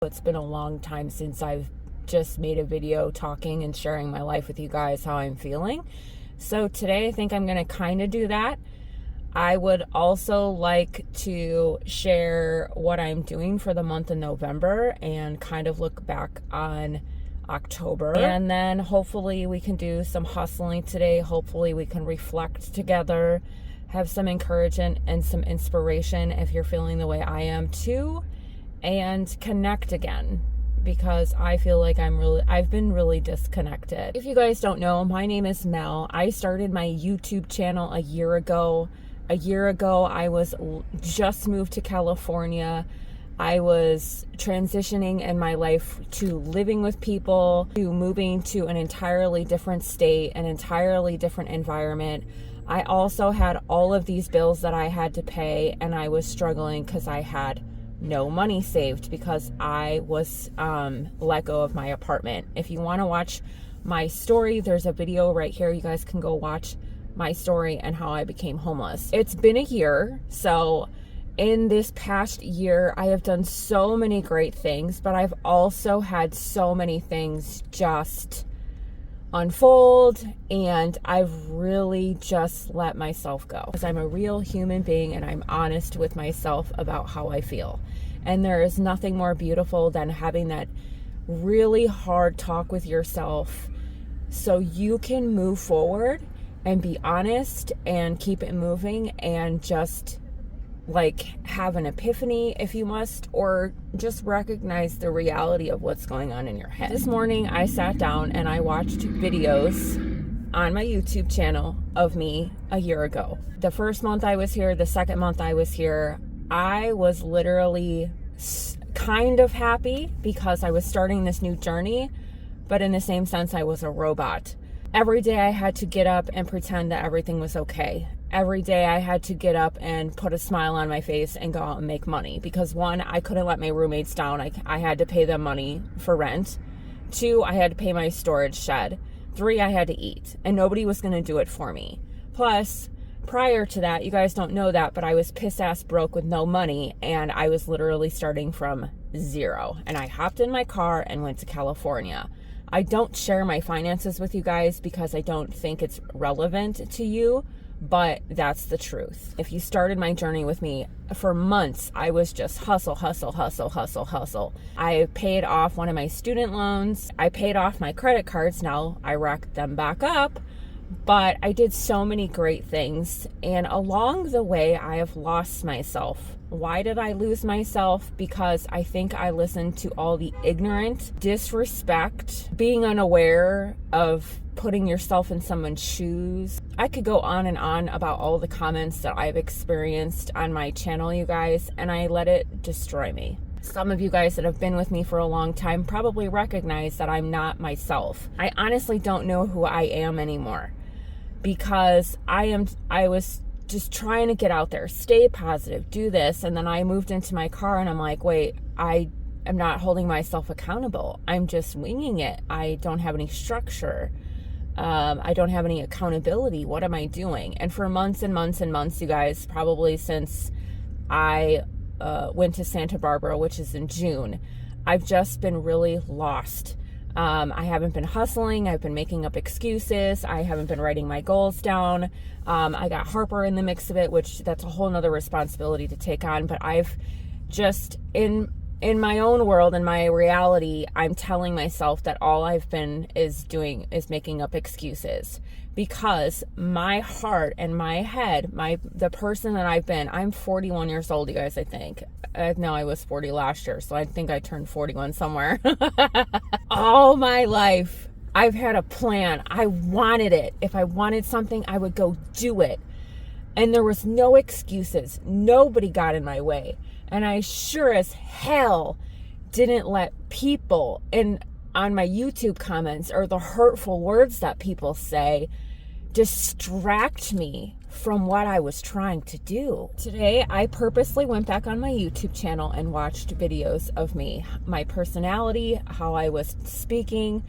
It's been a long time since I've just made a video talking and sharing my life with you guys, how I'm feeling. So today I think I'm going to kind of do that. I would also like to share what I'm doing for the month of November and kind of look back on October. And then hopefully we can do some hustling today. Hopefully we can reflect together, have some encouragement and some inspiration if you're feeling the way I am too, and connect again, because I feel like I've been really disconnected. If you guys don't know, my name is Mel. I started my YouTube channel a year ago. A year ago, I was just moved to California. I was transitioning in my life to living with people, to moving to an entirely different state, an entirely different environment. I also had all of these bills that I had to pay, and I was struggling because I had no money saved because I was let go of my apartment. If you want to watch my story, there's a video right here. You guys can go watch my story and how I became homeless. It's been a year. So in this past year, I have done so many great things, but I've also had so many things just unfold, and I've really just let myself go, because I'm a real human being and I'm honest with myself about how I feel. And there is nothing more beautiful than having that really hard talk with yourself so you can move forward and be honest and keep it moving, and just like have an epiphany if you must, or just recognize the reality of what's going on in your head. This morning I sat down and I watched videos on my YouTube channel of me a year ago. The first month I was here, the second month I was here, I was literally kind of happy because I was starting this new journey, but in the same sense I was a robot. Every day I had to get up and pretend that everything was okay. Every day I had to get up and put a smile on my face and go out and make money, because one, I couldn't let my roommates down. I had to pay them money for rent. Two, I had to pay my storage shed. Three, I had to eat, and nobody was going to do it for me. Plus, prior to that, you guys don't know that, but I was piss ass broke with no money, and I was literally starting from zero. And I hopped in my car and went to California. I don't share my finances with you guys because I don't think it's relevant to you, but that's the truth. If you started my journey with me, for months, I was just hustle, hustle, hustle, hustle, hustle. I paid off one of my student loans. I paid off my credit cards. Now I racked them back up, but I did so many great things. And along the way, I have lost myself. Why did I lose myself? Because I think I listened to all the ignorant disrespect, being unaware of putting yourself in someone's shoes. I could go on and on about all the comments that I've experienced on my channel, you guys, and I let it destroy me. Some of you guys that have been with me for a long time probably recognize that I'm not myself. I honestly don't know who I am anymore, because I was just trying to get out there, stay positive, do this. And then I moved into my car and I'm like, wait, I am not holding myself accountable. I'm just winging it. I don't have any structure. I don't have any accountability. What am I doing? And for months and months and months, you guys, probably since I went to Santa Barbara, which is in June, I've just been really lost. I haven't been hustling. I've been making up excuses. I haven't been writing my goals down. I got Harper in the mix of it, which that's a whole nother responsibility to take on. But I've just, in my own world, in my reality, I'm telling myself that all I've been doing is making up excuses, because my heart and my head, the person that I've been, I'm 41 years old, you guys, I think. No, I was 40 last year, so I think I turned 41 somewhere. All my life, I've had a plan. I wanted it. If I wanted something, I would go do it. And there was no excuses. Nobody got in my way. And I sure as hell didn't let people on my YouTube comments or the hurtful words that people say distract me from what I was trying to do. Today, I purposely went back on my YouTube channel and watched videos of me, my personality, how I was speaking,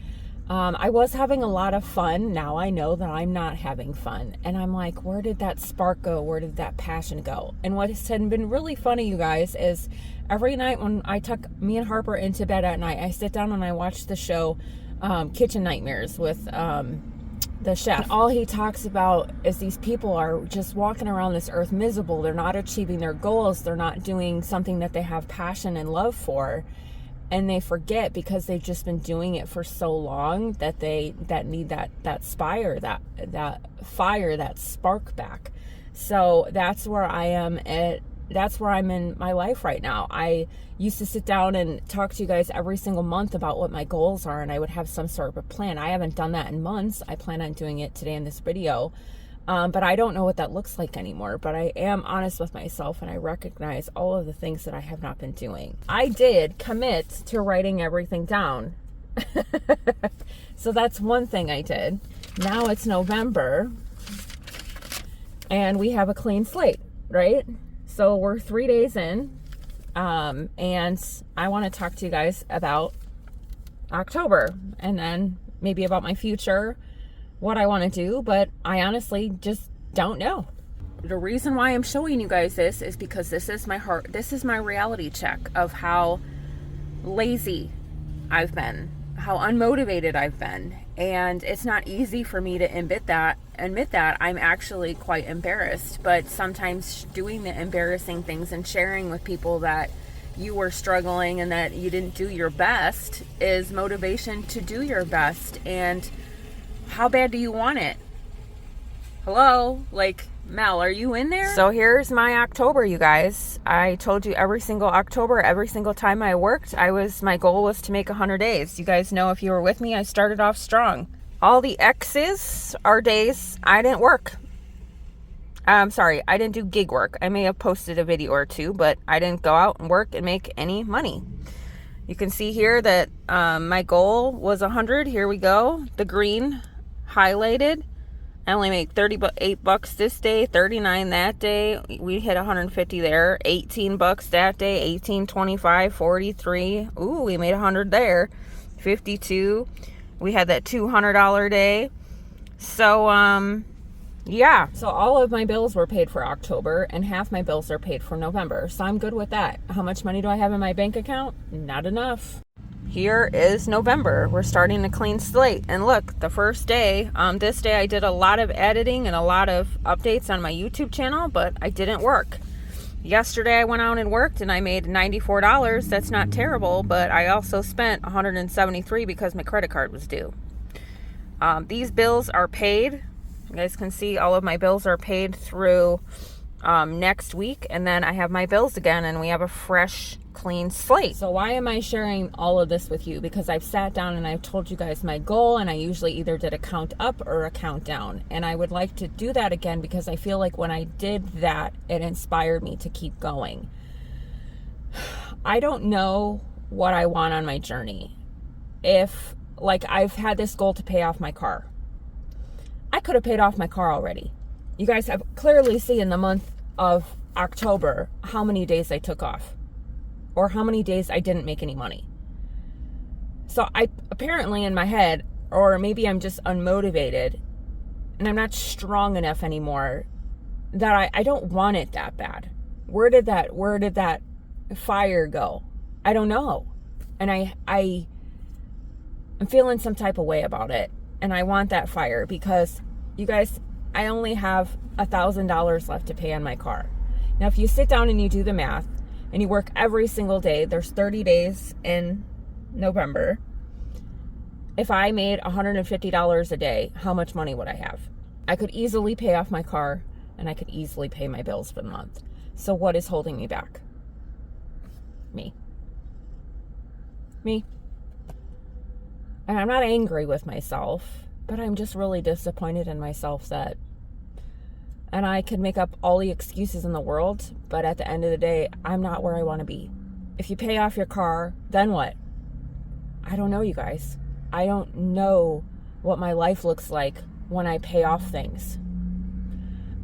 I was having a lot of fun. Now I know that I'm not having fun. And I'm like, where did that spark go? Where did that passion go? And what has been really funny, you guys, is every night when I tuck me and Harper into bed at night, I sit down and I watch the show Kitchen Nightmares with the chef. And all he talks about is these people are just walking around this earth miserable. They're not achieving their goals. They're not doing something that they have passion and love for. And they forget because they've just been doing it for so long that need that fire, that spark back. So that's where I am at. That's where I'm in my life right now. I used to sit down and talk to you guys every single month about what my goals are, and I would have some sort of a plan. I haven't done that in months. I plan on doing it today in this video. But I don't know what that looks like anymore. But I am honest with myself, and I recognize all of the things that I have not been doing. I did commit to writing everything down. So that's one thing I did. Now it's November, and we have a clean slate, right? So we're 3 days in, and I want to talk to you guys about October, and then maybe about my future, what I want to do, but I honestly just don't know. The reason why I'm showing you guys this is because this is my reality check of how lazy I've been, how unmotivated I've been, and it's not easy for me to admit that. I'm actually quite embarrassed, but sometimes doing the embarrassing things and sharing with people that you were struggling and that you didn't do your best is motivation to do your best. And how bad do you want it? Hello? Like, Mel, are you in there? So here's my October, you guys. I told you every single October, every single time I worked, my goal was to make 100 days. You guys know, if you were with me, I started off strong. All the X's are days I didn't work. I'm sorry, I didn't do gig work. I may have posted a video or two, but I didn't go out and work and make any money. You can see here that my goal was 100. Here we go. The green highlighted. I only made $38 this day, 39 that day. We hit 150 there. 18 bucks that day, 18, 25, 43. Ooh, we made 100 there. 52. We had that $200 day. So, yeah. So all of my bills were paid for October, and half my bills are paid for November. So I'm good with that. How much money do I have in my bank account? Not enough. Here is November. We're starting a clean slate. And look, the first day, this day I did a lot of editing and a lot of updates on my YouTube channel, but I didn't work. Yesterday I went out and worked and I made $94. That's not terrible, but I also spent $173 because my credit card was due. These bills are paid. You guys can see all of my bills are paid through next week, and then I have my bills again, and we have a fresh, clean slate. So why am I sharing all of this with you? Because I've sat down and I've told you guys my goal, and I usually either did a count up or a count down, and I would like to do that again because I feel like when I did that, it inspired me to keep going. I don't know what I want on my journey. If, like, I've had this goal to pay off my car. I could have paid off my car already. You guys have clearly seen in the month of October how many days I took off, or how many days I didn't make any money. So I apparently in my head, or maybe I'm just unmotivated and I'm not strong enough anymore, that I don't want it that bad. Where did that fire go? I don't know. And I'm feeling some type of way about it. And I want that fire because, you guys, I only have $1,000 left to pay on my car. Now, if you sit down and you do the math and you work every single day, there's 30 days in November. If I made $150 a day, how much money would I have? I could easily pay off my car, and I could easily pay my bills for the month. So what is holding me back? Me. And I'm not angry with myself, but I'm just really disappointed in myself that, and I could make up all the excuses in the world, but at the end of the day, I'm not where I want to be. If you pay off your car, then what? I don't know, you guys. I don't know what my life looks like when I pay off things.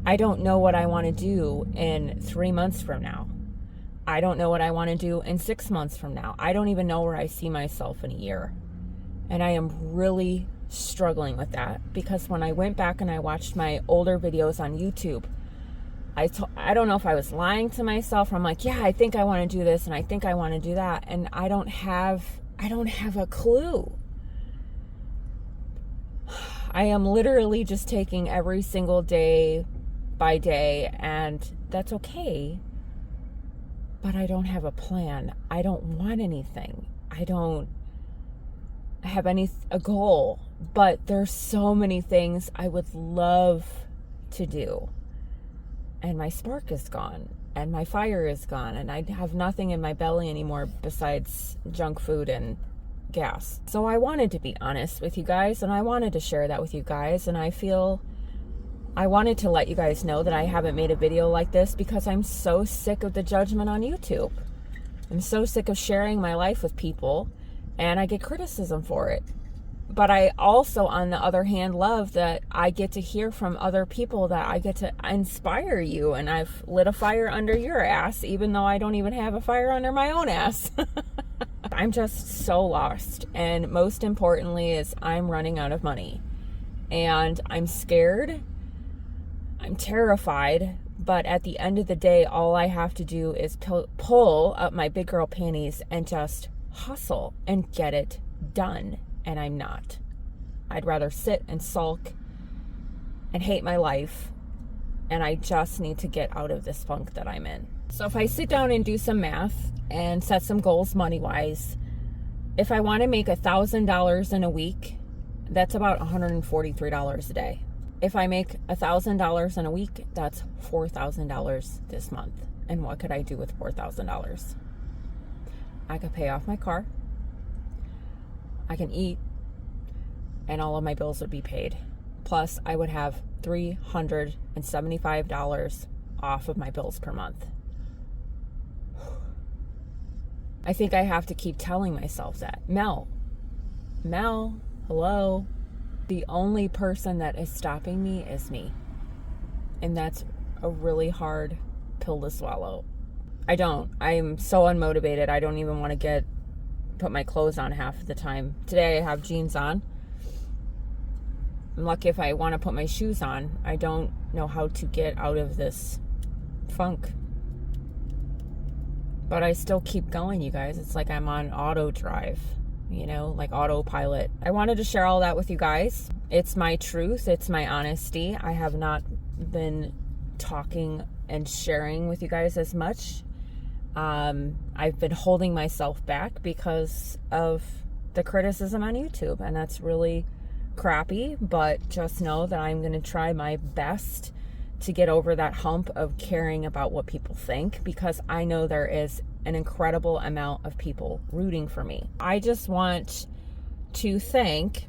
I don't know what I want to do in 3 months from now. I don't know what I want to do in 6 months from now. I don't even know where I see myself in a year. And I am really struggling with that, because when I went back and I watched my older videos on YouTube, I don't know if I was lying to myself. I'm like, yeah, I think I want to do this and I think I want to do that, and I don't have a clue. I am literally just taking every single day by day, and that's okay. But I don't have a plan. I don't want anything. I don't have a goal. But there's so many things I would love to do. And my spark is gone, and my fire is gone, and I have nothing in my belly anymore besides junk food and gas. So I wanted to be honest with you guys, and I wanted to share that with you guys, and I wanted to let you guys know that I haven't made a video like this because I'm so sick of the judgment on YouTube. I'm so sick of sharing my life with people, and I get criticism for it. But I also, on the other hand, love that I get to hear from other people, that I get to inspire you, and I've lit a fire under your ass, even though I don't even have a fire under my own ass. I'm just so lost, and most importantly is I'm running out of money, and I'm scared, I'm terrified, but at the end of the day, all I have to do is pull up my big girl panties and just hustle and get it done. And I'm not. I'd rather sit and sulk and hate my life, and I just need to get out of this funk that I'm in. So if I sit down and do some math and set some goals money-wise, if I want to make $1,000 in a week, that's about $143 a day. If I make $1,000 in a week, that's $4,000 this month. And what could I do with $4,000? I could pay off my car, I can eat, and all of my bills would be paid. Plus, I would have $375 off of my bills per month. I think I have to keep telling myself that. Mel, hello. The only person that is stopping me is me. And that's a really hard pill to swallow. I'm so unmotivated. I don't even want to put my clothes on half of the time. Today I have jeans on. I'm lucky if I want to put my shoes on. I don't know how to get out of this funk. But I still keep going, you guys. It's like I'm on auto drive, like autopilot. I wanted to share all that with you guys. It's my truth. It's my honesty. I have not been talking and sharing with you guys as much. I've been holding myself back because of the criticism on YouTube, and that's really crappy, but just know that I'm going to try my best to get over that hump of caring about what people think, because I know there is an incredible amount of people rooting for me. I just want to thank,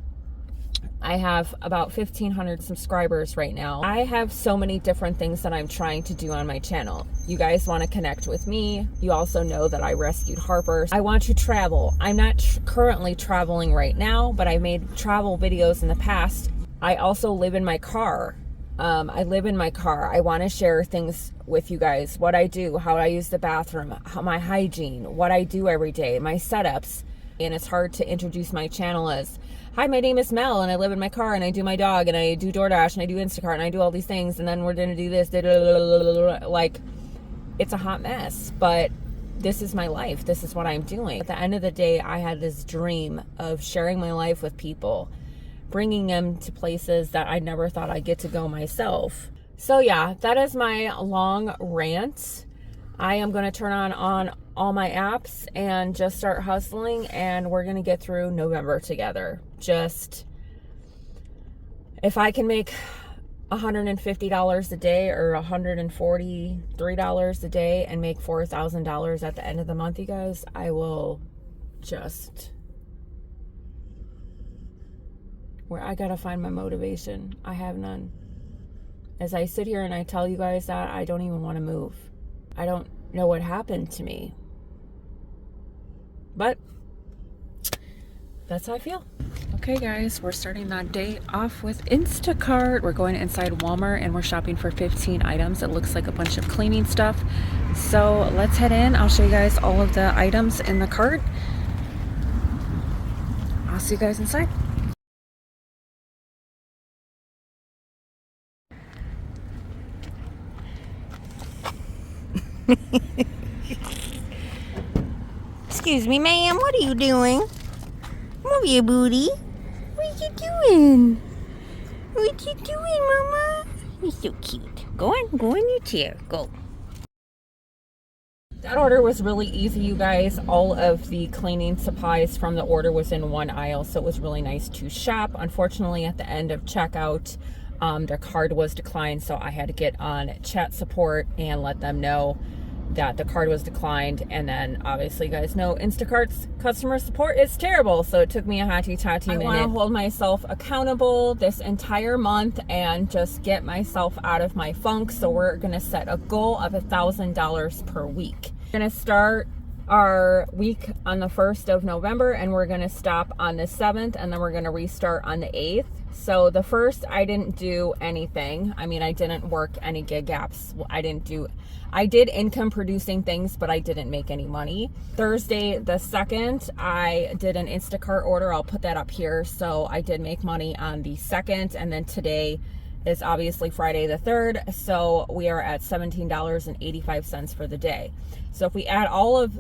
I have about 1,500 subscribers right now. I have so many different things that I'm trying to do on my channel. You guys want to connect with me. You also know that I rescued Harper. I want to travel. I'm not currently traveling right now, but I've made travel videos in the past. I also live in my car. I live in my car. I want to share things with you guys. What I do, how I use the bathroom, my hygiene, what I do every day, my setups. And it's hard to introduce my channel as, hi, my name is Mel, and I live in my car, and I do my dog, and I do DoorDash, and I do Instacart, and I do all these things, and then we're going to do this. Like, it's a hot mess. But this is my life. This is what I'm doing. At the end of the day, I had this dream of sharing my life with people, bringing them to places that I never thought I'd get to go myself. So yeah, that is my long rant. I am going to turn on all my apps and just start hustling, and we're going to get through November together. Just, if I can make $150 a day or $143 a day and make $4,000 at the end of the month, you guys, I will just, where I gotta find my motivation. I have none. As I sit here and I tell you guys that, I don't even want to move. I don't know what happened to me. But that's how I feel. Okay guys, we're starting that day off with Instacart. We're going inside Walmart and we're shopping for 15 items. It looks like a bunch of cleaning stuff. So let's head in. I'll show you guys all of the items in the cart. I'll see you guys inside. Excuse me, ma'am. What are you doing? Move your booty. What you doing? What you doing, Mama? You're so cute. Go in your chair. Go. That order was really easy, you guys. All of the cleaning supplies from the order was in one aisle, so it was really nice to shop. Unfortunately, at the end of checkout, their card was declined, so I had to get on chat support and let them know that the card was declined. And then obviously, you guys know Instacart's customer support is terrible, so it took me a hotty-totty minute. I want to hold myself accountable this entire month and just get myself out of my funk, so we're gonna set a goal of $1,000 per week. We're gonna start our week on the 1st of November, and we're gonna stop on the 7th, and then we're gonna restart on the 8th. So the 1st, I didn't do anything. I mean, I didn't work any gig apps. I did income producing things, but I didn't make any money. Thursday, the 2nd, I did an Instacart order. I'll put that up here. So I did make money on the 2nd, and then today is obviously Friday the 3rd. So we are at $17.85 for the day. So if we add all of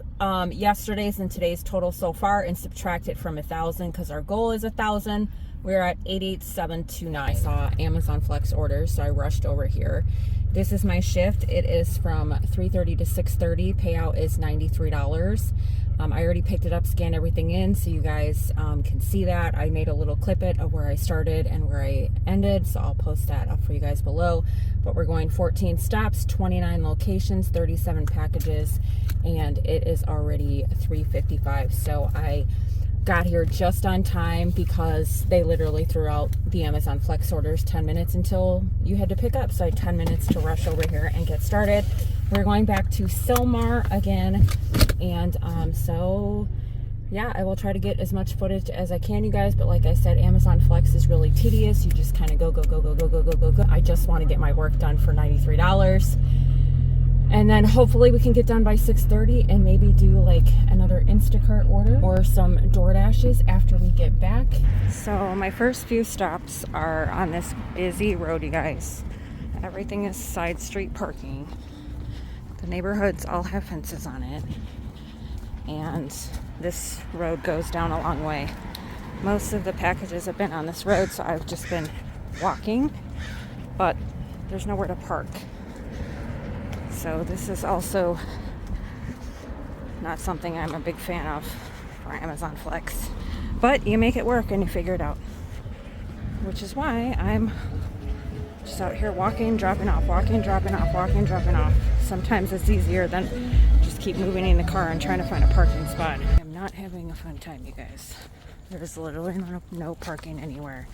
yesterday's and today's total so far and subtract it from 1,000, because our goal is 1,000, we're at 88,729. I saw Amazon Flex orders, so I rushed over here. This is my shift. It is from 3:30 to 6:30. Payout is $93. I already picked it up, scanned everything in, so you guys can see that. I made a little clip it of where I started and where I ended, so I'll post that up for you guys below. But we're going 14 stops, 29 locations, 37 packages, and it is already 3:55. So I got here just on time because they literally threw out the Amazon Flex orders 10 minutes until you had to pick up. So I had 10 minutes to rush over here and get started. We're going back to Silmar again. And so yeah, I will try to get as much footage as I can, you guys. But like I said, Amazon Flex is really tedious. You just kind of go. I just want to get my work done for $93. And then hopefully we can get done by 6:30 and maybe do like another Instacart order or some DoorDashes after we get back. So my first few stops are on this busy road, you guys. Everything is side street parking. The neighborhoods all have fences on it. And this road goes down a long way. Most of the packages have been on this road, so I've just been walking, but there's nowhere to park. So this is also not something I'm a big fan of for Amazon Flex. But you make it work and you figure it out. Which is why I'm just out here walking, dropping off, walking, dropping off, walking, dropping off. Sometimes it's easier than just keep moving in the car and trying to find a parking spot. I'm not having a fun time, you guys. There's literally no parking anywhere.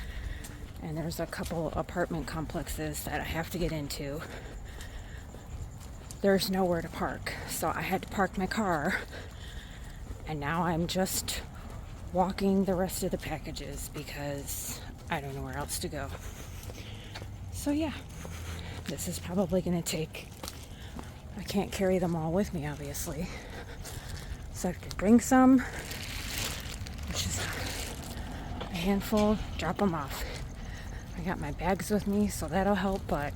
And there's a couple apartment complexes that I have to get into. There's nowhere to park, so I had to park my car, and now I'm just walking the rest of the packages because I don't know where else to go. So yeah, this is probably gonna take, I can't carry them all with me obviously, so I have to bring some, which is a handful, drop them off. I got my bags with me, so that'll help, but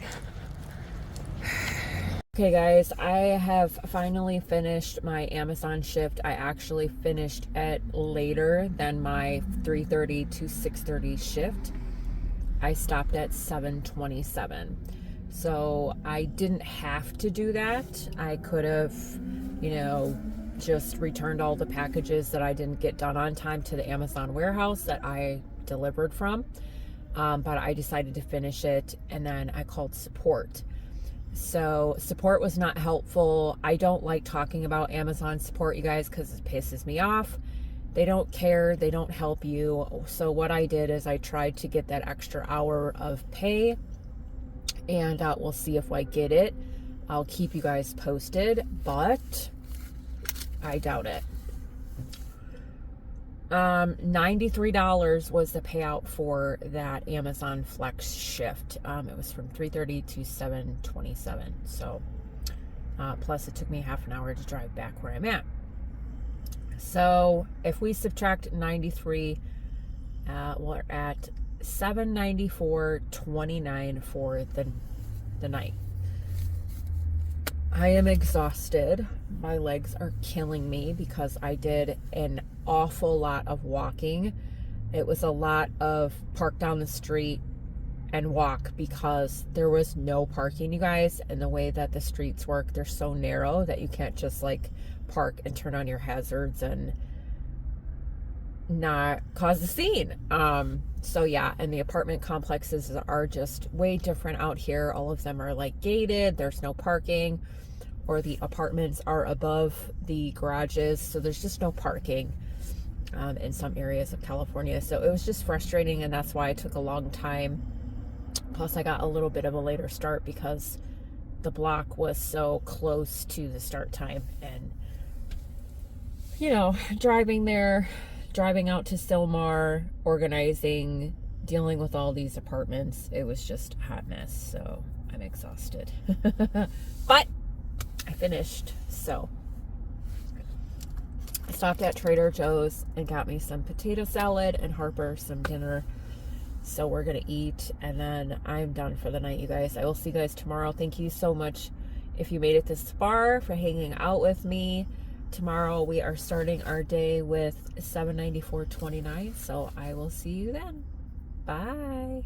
okay guys, I have finally finished my Amazon shift. I actually finished it later than my 3:30 to 6:30 shift. I stopped at 7:27. So I didn't have to do that. I could have, just returned all the packages that I didn't get done on time to the Amazon warehouse that I delivered from. But I decided to finish it, and then I called support. So support was not helpful. I don't like talking about Amazon support, you guys, because it pisses me off. They don't care. They don't help you. So what I did is I tried to get that extra hour of pay, and we'll see if I get it. I'll keep you guys posted, but I doubt it. $93 was the payout for that Amazon Flex shift. It was from 3:30 to 7:27. So, plus it took me half an hour to drive back where I'm at. So if we subtract 93 We're at $794.29 for the night. I am exhausted. My legs are killing me because I did an awful lot of walking. It was a lot of park down the street and walk because there was no parking, you guys. And the way that the streets work, they're so narrow that you can't just like park and turn on your hazards and not cause a scene. So yeah, and the apartment complexes are just way different out here. All of them are like gated, there's no parking, or the apartments are above the garages, so there's just no parking in some areas of California. So it was just frustrating, and that's why it took a long time. Plus I got a little bit of a later start because the block was so close to the start time. And you know, driving there, driving out to Sylmar, organizing, dealing with all these apartments, it was just a hot mess. So I'm exhausted. But I finished. So I stopped at Trader Joe's and got me some potato salad and Harper some dinner. So we're gonna eat and then I'm done for the night, you guys. I will see you guys tomorrow. Thank you so much if you made it this far, for hanging out with me. Tomorrow we are starting our day with $794.29, so I will see you then. Bye.